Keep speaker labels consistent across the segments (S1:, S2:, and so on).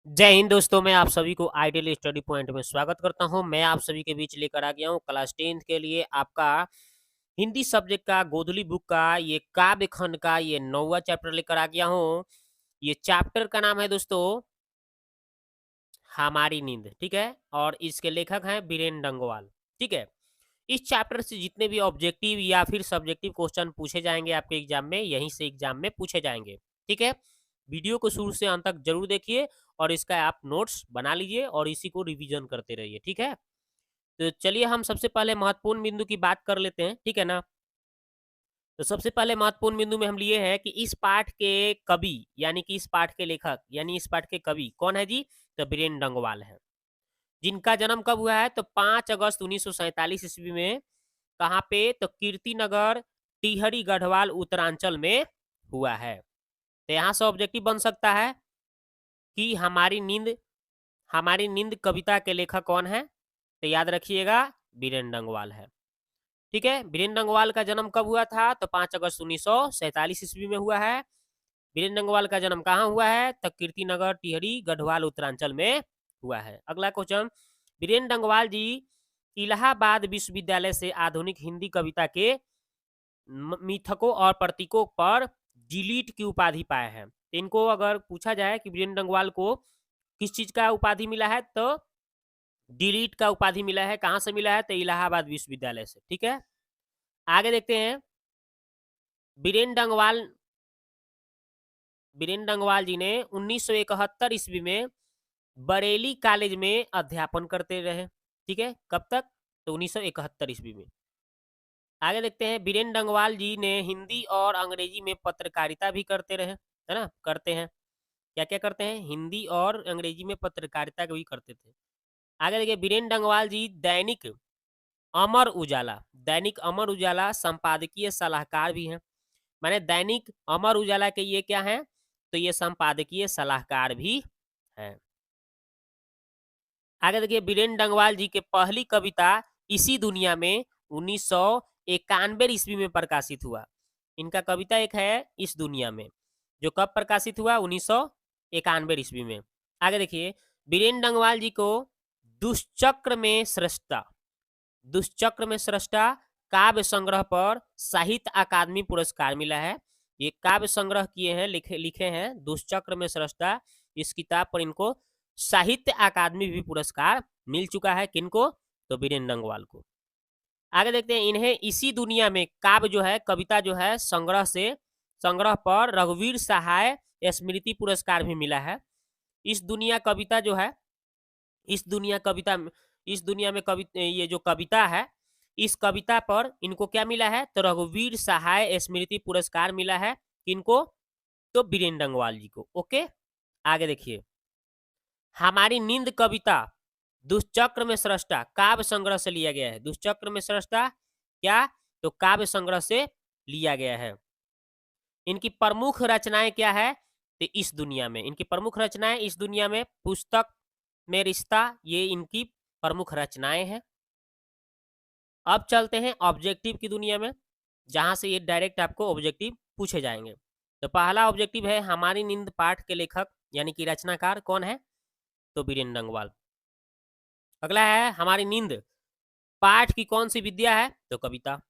S1: जय हिंद दोस्तों, मैं आप सभी को आइडियल स्टडी पॉइंट में स्वागत करता हूं। मैं आप सभी के बीच लेकर आ गया हूं क्लास 10th के लिए आपका हिंदी सब्जेक्ट का गोधली बुक का ये काव्य खंड का ये 9वां चैप्टर लेकर आ गया हूं। ये चैप्टर का नाम है दोस्तों हमारी नींद, ठीक है। और इसके लेखक हैं बीरेन डंगवाल, ठीक है। इस चैप्टर से जितने भी ऑब्जेक्टिव या फिर सब्जेक्टिव क्वेश्चन पूछे जाएंगे आपके एग्जाम में, यहीं से एग्जाम में पूछे जाएंगे, ठीक है। वीडियो को शुरू से अंत तक जरूर देखिए और इसका आप नोट्स बना लीजिए और इसी को रिवीजन करते रहिए, ठीक है। तो चलिए हम सबसे पहले महत्वपूर्ण बिंदु की बात कर लेते हैं, ठीक है ना। तो सबसे पहले महत्वपूर्ण बिंदु में हम लिए हैं कि इस पाठ के कवि यानी कि इस पाठ के लेखक यानी इस पाठ के कवि कौन है जी। तो बीरेन डंगवाल है, जिनका जन्म कब हुआ है तो 5 अगस्त 1947 ईस्वी में। कहाँ पे तो कीर्ति नगर टिहरी गढ़वाल उत्तरांचल में हुआ है। तो यहाँ से ऑब्जेक्टिव बन सकता है कि हमारी नींद कविता के लेखक कौन है। तो याद रखिएगा बीरेन डंगवाल है, ठीक है। बीरेन डंगवाल का जन्म कब हुआ था तो 5 अगस्त 1947 ईस्वी में हुआ है। बीरेन डंगवाल का जन्म कहाँ हुआ है तो कीर्ति नगर टिहरी गढ़वाल उत्तरांचल में हुआ है। अगला क्वेश्चन, बीरेन डंगवाल जी इलाहाबाद विश्वविद्यालय से आधुनिक हिंदी कविता के मिथकों और प्रतीकों पर डिलीट की उपाधि पाए हैं। तो इनको अगर पूछा जाए कि बीरेन डंगवाल को किस चीज का उपाधि मिला है तो डिलीट का उपाधि मिला है। कहाँ से मिला है तो इलाहाबाद विश्वविद्यालय से, ठीक है। आगे देखते हैं। बीरेन डंगवाल बीरेन डंगवाल जी ने 1971 ईस्वी में बरेली कॉलेज में अध्यापन करते रहे, ठीक है। कब तक तो 1971 ईस्वी में। आगे देखते हैं। बीरेन डंगवाल जी ने हिंदी और अंग्रेजी में पत्रकारिता भी करते रहे, है ना, करते हैं। क्या क्या करते हैं, हिंदी और अंग्रेजी में पत्रकारिता भी करते थे। आगे देखिए, बीरेन डंगवाल जी दैनिक अमर उजाला संपादकीय सलाहकार भी हैं। माने दैनिक अमर उजाला के ये क्या हैं तो ये संपादकीय सलाहकार भी हैं। आगे देखिए, बीरेन डंगवाल जी के पहली कविता इसी दुनिया में 1991 ईस्वी में प्रकाशित हुआ। इनका कविता एक है इस दुनिया में, जो कब प्रकाशित हुआ 1991 ईस्वी में। आगे देखिए, बीरेन डंगवाल जी को दुष्चक्र में सृष्टा काव्य संग्रह पर साहित्य अकादमी पुरस्कार मिला है। ये काव्य संग्रह किए हैं, लिखे हैं दुष्चक्र में सृष्टा। इस किताब पर इनको साहित्य अकादमी भी पुरस्कार मिल चुका है। किनको तो बीरेन डंगवाल को। आगे देखते हैं, इन्हें इसी दुनिया में काव्य जो है कविता जो है संग्रह पर रघुवीर सहाय स्मृति पुरस्कार भी मिला है। इस दुनिया कविता जो है इस दुनिया कविता इस दुनिया में ये जो कविता है इस कविता पर इनको क्या मिला है तो रघुवीर सहाय स्मृति पुरस्कार मिला है। किनको तो बीरेन डंगवाल जी को। ओके, आगे देखिए। हमारी नींद कविता दुष्चक्र में सृष्टा काव्य संग्रह से लिया गया है। दुष्चक्र में सृष्टा क्या तो काव्य संग्रह से लिया गया है। इनकी प्रमुख रचनाएं क्या है तो इस दुनिया में इनकी प्रमुख रचनाएं इस दुनिया में पुस्तक में रिश्ता, ये इनकी प्रमुख रचनाएं हैं। अब चलते हैं ऑब्जेक्टिव की दुनिया में, जहां से ये डायरेक्ट आपको ऑब्जेक्टिव पूछे जाएंगे। तो पहला ऑब्जेक्टिव है हमारी नींद पाठ के लेखक यानी कि रचनाकार कौन है तो बीरेन डंगवाल। अगला है हमारी नींद पाठ की कौन सी विद्या है तो कविता।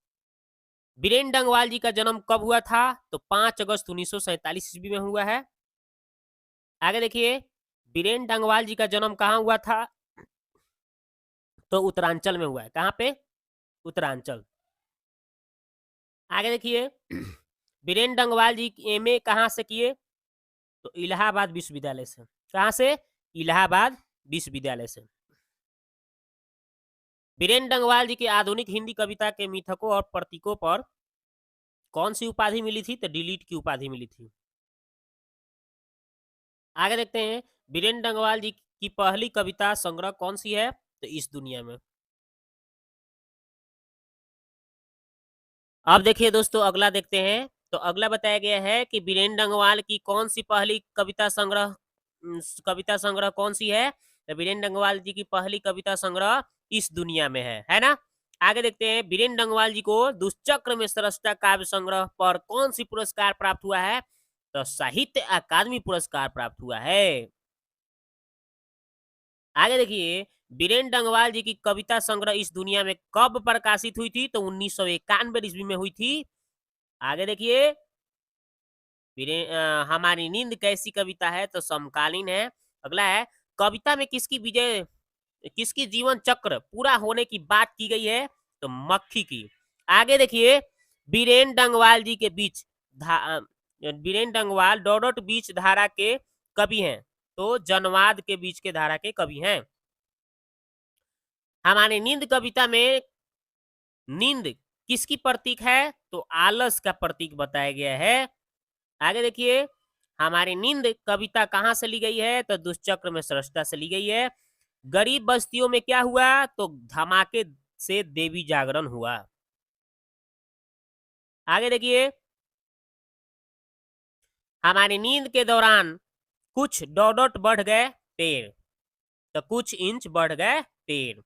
S1: बीरेन डंगवाल जी का जन्म कब हुआ था तो 5 अगस्त 1947 ईस्वी में हुआ है। आगे देखिए, बीरेन डंगवाल जी का जन्म कहाँ हुआ था तो उत्तरांचल में हुआ है। कहाँ पे उत्तरांचल। आगे देखिए, बीरेन डंगवाल जी एमए कहाँ से किए तो इलाहाबाद विश्वविद्यालय से। कहाँ से इलाहाबाद विश्वविद्यालय से। बीरेन डंगवाल जी की आधुनिक हिंदी कविता के मिथकों और प्रतीकों पर कौन सी उपाधि मिली थी तो डिलीट की उपाधि मिली थी। आगे देखते हैं, बीरेन डंगवाल जी की पहली कविता संग्रह कौन सी है तो इस दुनिया में। अब देखिए दोस्तों, अगला देखते हैं। तो अगला बताया गया है कि बीरेन डंगवाल की कौन सी पहली कविता संग्रह कौन सी है तो बीरेन डंगवाल जी की पहली कविता संग्रह इस दुनिया में है ना। आगे देखते हैं, बीरेन डंगवाल जी को दुष्चक्र में सृष्टा काव्य संग्रह पर कौन सी पुरस्कार प्राप्त हुआ है तो साहित्य अकादमी पुरस्कार प्राप्त हुआ है। आगे देखिए, बीरेन डंगवाल जी की कविता संग्रह इस दुनिया में कब प्रकाशित हुई थी? तो 1991 ईस्वी में हुई थी। आगे देखिए, हमारी नींद कैसी कविता है? तो समकालीन है। अगला है, कविता में किसकी जीवन चक्र पूरा होने की बात की गई है? तो मक्खी की। आगे देखिए, बीरेन डंगवाल जी के बीच बीरेन डंगवाल डॉट बीच धारा के कवि हैं। तो जनवाद के बीच के धारा के कवि हैं। हमारी नींद कविता में नींद किसकी प्रतीक है? तो आलस का प्रतीक बताया गया है। आगे देखिए, हमारी नींद कविता कहाँ से ली गई है? तो दुष्चक्र में सृष्टा से ली गई है। गरीब बस्तियों में क्या हुआ? तो धमाके से देवी जागरण हुआ। आगे देखिए, हमारी नींद के दौरान कुछ डॉट बढ़ गए पेड़। तो कुछ इंच बढ़ गए पेड़।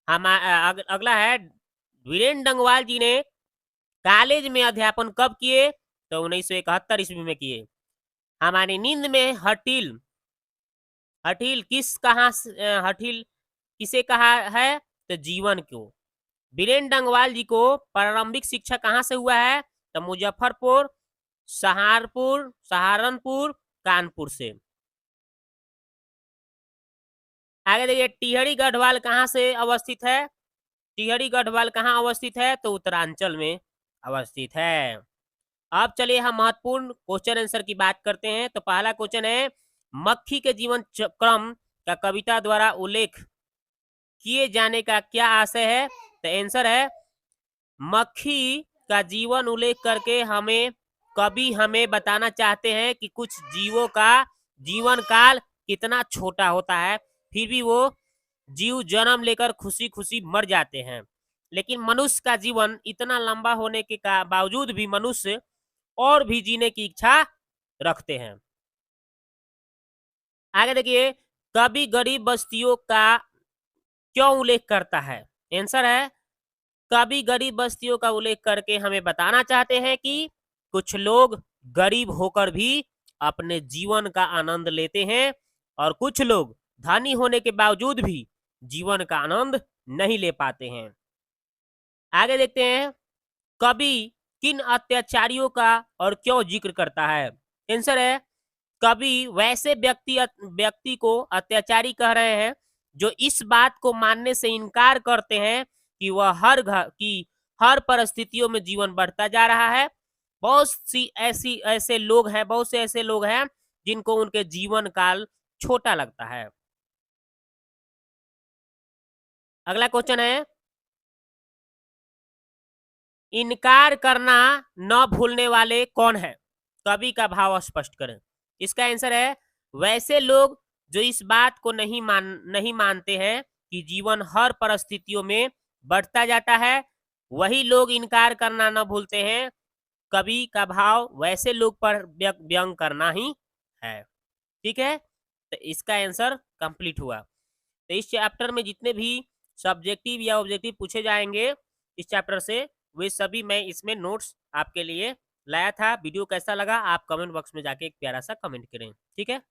S1: अगला है, वीरेन डंगवाल जी ने कॉलेज में अध्यापन कब किए? तो 1971 ईस्वी में किए। हमारी नींद में हठील हठील हठील किसे कहा है? तो जीवन को। बीरेन डंगवाल जी को प्रारंभिक शिक्षा कहाँ से हुआ है? तो मुजफ्फरपुर, सहारनपुर, कानपुर से। आगे देखिए, टिहरी गढ़वाल कहाँ से अवस्थित है? टिहरी गढ़वाल कहाँ अवस्थित है? तो उत्तरांचल में अवस्थित है। अब चलिए हम महत्वपूर्ण क्वेश्चन आंसर की बात करते हैं। तो पहला क्वेश्चन है, मक्खी के जीवन क्रम का कविता द्वारा उल्लेख किए जाने का क्या आशय है? तो आंसर है, मक्खी का जीवन उल्लेख करके कवि हमें बताना चाहते हैं कि कुछ जीवों का जीवन काल कितना छोटा होता है, फिर भी वो जीव जन्म लेकर खुशी खुशी मर जाते हैं। लेकिन मनुष्य का जीवन इतना लंबा होने के बावजूद भी मनुष्य और भी जीने की इच्छा रखते हैं। आगे देखिए, कवि गरीब बस्तियों का क्यों उल्लेख करता है? आंसर है, कवि गरीब बस्तियों का उल्लेख करके हमें बताना चाहते हैं कि कुछ लोग गरीब होकर भी अपने जीवन का आनंद लेते हैं और कुछ लोग धनी होने के बावजूद भी जीवन का आनंद नहीं ले पाते हैं। आगे देखते हैं, कवि किन अत्याचारियों का और क्यों जिक्र करता है? आंसर है, कवि वैसे व्यक्ति को अत्याचारी कह रहे हैं जो इस बात को मानने से इनकार करते हैं कि वह हर परिस्थितियों में जीवन बढ़ता जा रहा है। बहुत से ऐसे लोग हैं जिनको उनके जीवन काल छोटा लगता है। अगला क्वेश्चन है, इनकार करना न भूलने वाले कौन है? कवि का भाव स्पष्ट करें। इसका आंसर है, वैसे लोग जो इस बात को नहीं मानते हैं कि जीवन हर परिस्थितियों में बढ़ता जाता है, वही लोग इनकार करना न भूलते हैं। कवि का भाव वैसे लोग पर व्यंग करना ही है। ठीक है, तो इसका आंसर कंप्लीट हुआ। तो इस चैप्टर में जितने भी सब्जेक्टिव या ऑब्जेक्टिव पूछे जाएंगे इस चैप्टर से, वे सभी मैं इसमें नोट्स आपके लिए लाया था। वीडियो कैसा लगा आप कमेंट बॉक्स में जाके एक प्यारा सा कमेंट करें। ठीक है।